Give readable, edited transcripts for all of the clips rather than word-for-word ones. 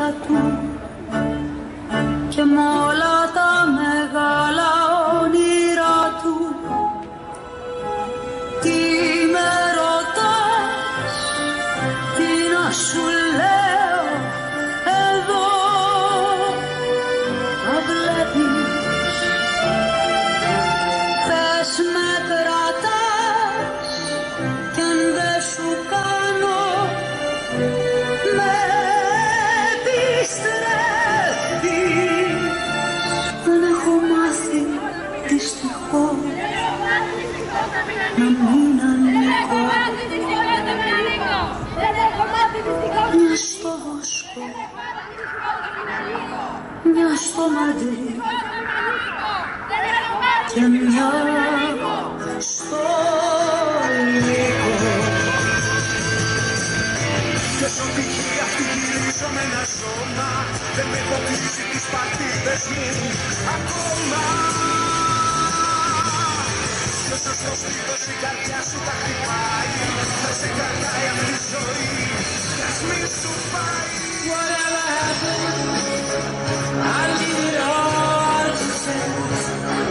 μάτια του και μ' όλα τα μεγάλα όνειρά του. Τι με ρωτάς, τι να σου λέω, εδώ τα βλέπεις. Πες με κρατάς κι αν δεν σου κάνω με επιστρέφεις. Δεν έχω μάθει δυστυχώς να μην ανήκω μια στο Βόσκο, μια στο Μαδρί και μια στο Λύκο. Και όσο τυχεί αυτή γυρίζω με ένα σώμα, δεν με έχω κλείσει τις παρτίδες μου ακόμα. Κι όσο στο σπίτι η καρδιά σου τα χτυπάει, θα σε κρατάει αυτή η ζωή κι ας μην σου πάει. Whatever happens, I leave it all to chance.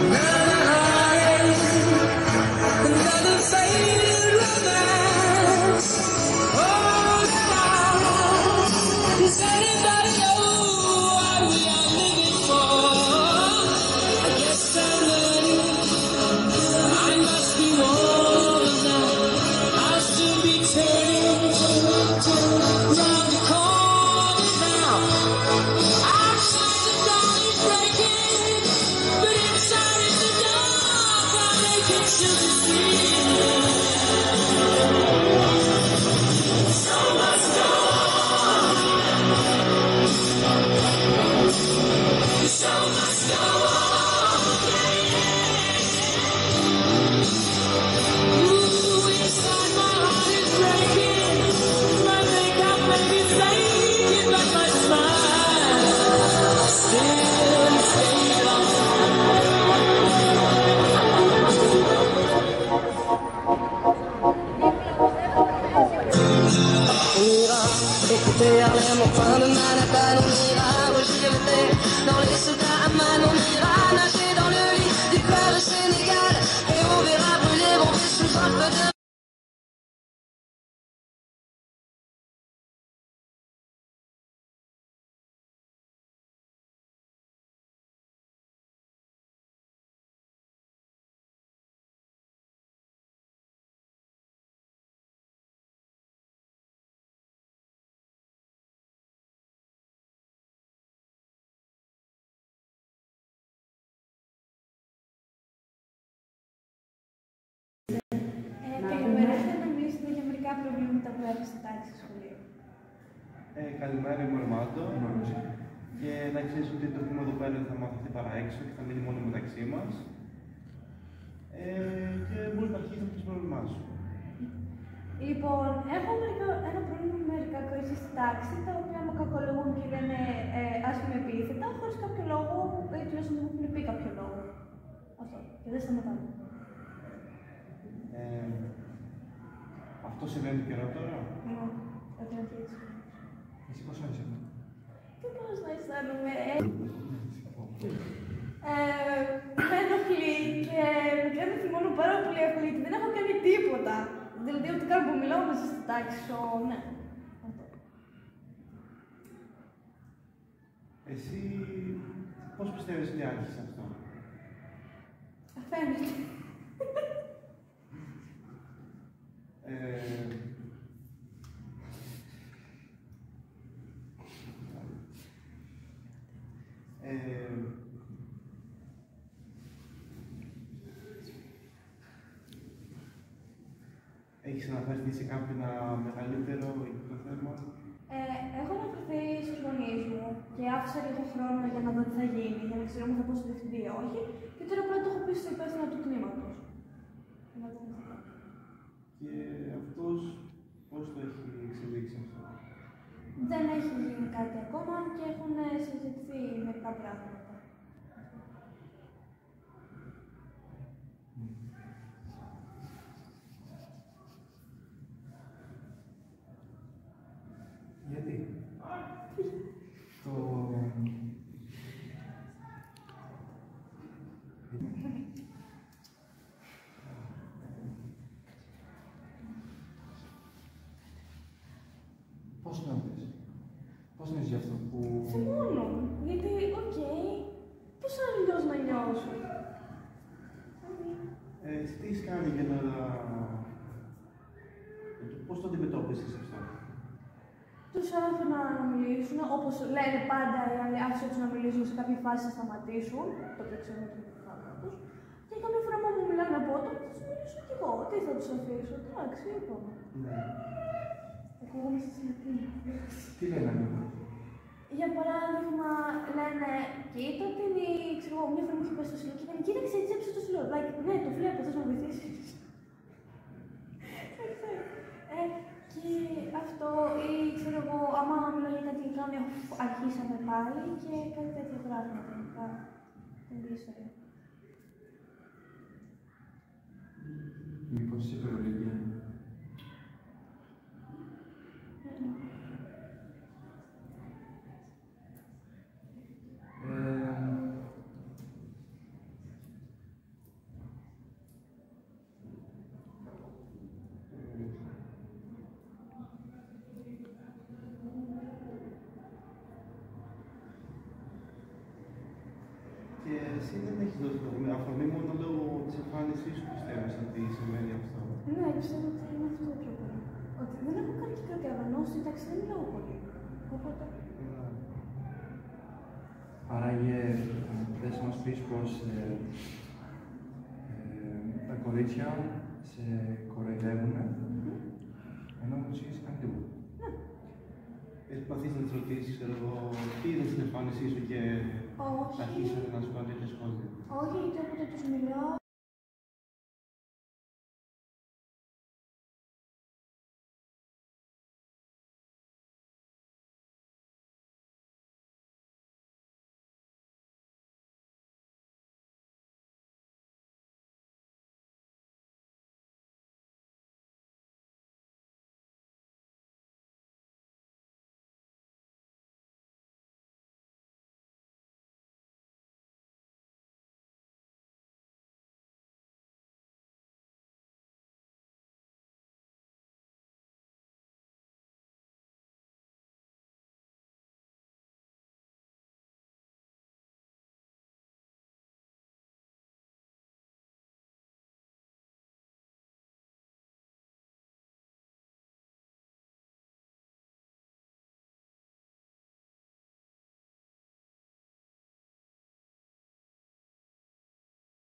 Another heartache, another faded romance. Oh, does anybody know what we are living for? I guess I'm learning I must be more than that. I'll soon be turning round the corner now. Outside the dawn is breaking, but inside is the dark. I'm making sure to see. So much go on. So much go on. Ooh, inside my heart is breaking. My makeup may be fading, but my smile still stays on. On ira écouter Harlem au coin de Manhattan. On ira rejeter dans les soldats à man. On ira nager dans le lit du cœur au Sénégal. Et on verra brûler bomber sous un peu de Καλημέρα, θέλω να μιλήσουμε για μερικά προβλήματα που έχω στην τάξη στο σχολείο. Καλημέρα, είμαι ο Αρμάντο. Και να ξέρεις ότι το πούμε εδώ πέρα θα μάθει παρά έξω και θα μείνει μόνο μεταξύ μας. Και μπορείς να αρχίσεις με το πρόβλημά σου. Λοιπόν, έχω ένα πρόβλημα με μερικά κορίτσια στην τάξη, τα οποία με κακολογούν και λένε άσχημα επίθετα, χωρίς κάποιο λόγο, τουλάχιστον δεν μου έχουν πει κάποιο λόγο. Αυτό. Και δεν σταματάμε. Αυτό συμβαίνει το καιρό τώρα. Ναι, κάτι να έτσι. Εσύ πώς αισθάνεσαι? Τι πώς να αισθάνομαι, με ενοχλεί και με κάνει να θυμώνω πάρα πολύ εύκολα γιατί δεν έχω κάνει τίποτα. Δηλαδή, ό,τι κάνω που μιλάω μέσα στην τάξη, ναι. Αυτό. Εσύ πώς πιστεύεις ότι άρχισε αυτό? Φαίνεται. Έχεις αναφερθεί σε κάποιον μεγαλύτερο για το θέμα? Έχω αναφερθεί στους γονείς μου και άφησα λίγο χρόνο για να δω τι θα γίνει, για να ξέρω αν θα πω στο διευθυντή ή όχι. Και τώρα απλά το έχω πει στο υπεύθυνο του τμήματος. Και αυτός πώς το έχει εξελίξει αυτό? Δεν έχει γίνει κάτι ακόμα και έχουν συζητηθεί μερικά πράγματα. Γιατί? άφηνα να μιλήσουν, όπως λένε πάντα οι άλλοι, άφησε τους να μιλήσουν, σε κάποια φάση θα σταματήσουν, το οποίο ξέρω ότι είναι το πράγμα τους. Και καμιά φορά μου μιλάνε από το, θα τους μιλήσω κι εγώ. Τι θα τους αφήσω, εντάξει, είπαμε. Ναι. Ακούγομαι στη Λατίνη. Τι λένε αυτό? Για παράδειγμα, λένε, κοίτα την, ξέρω εγώ, μια φορά μου είχε πέσει στο σιλό και λένε, κοίταξε, έτσι το σιλό. Like, ναι, το βλέπω, θες να βοηθήσεις. Και αυτό, ή ξέρω εγώ, άμα μιλάω για κάτι ηλικία, αρχίσαμε πάλι και κάτι τέτοια πράγματα γενικά. Την ιστορία. Μήπως είσαι υπερβολική? Και εσύ δεν έχεις δώσει το αφορμή μόνο λόγω της εμφάνισής σου, πιστεύεις ότι σημαίνει αυτό? Ναι, πιστεύω ότι είναι αυτό το πιο πολύ. Ότι δεν έχω κάνει και κάτι αγανώσει, εντάξει, δεν μιλάω πολύ. Οπότε. Άραγε, θες να μας πεις πως τα κορίτσια σε κοροϊδεύουν, ενώ δεν τους έχεις κάνει τίποτα. Έχεις προσπαθήσει να τις ρωτήσεις, ξέρω εγώ, τι είδες στην εμφάνισή σου και Όχι. αρχίσανε να σου κάνουν τέτοια σχόλια? Όχι, γιατί όποτε τους μιλάω,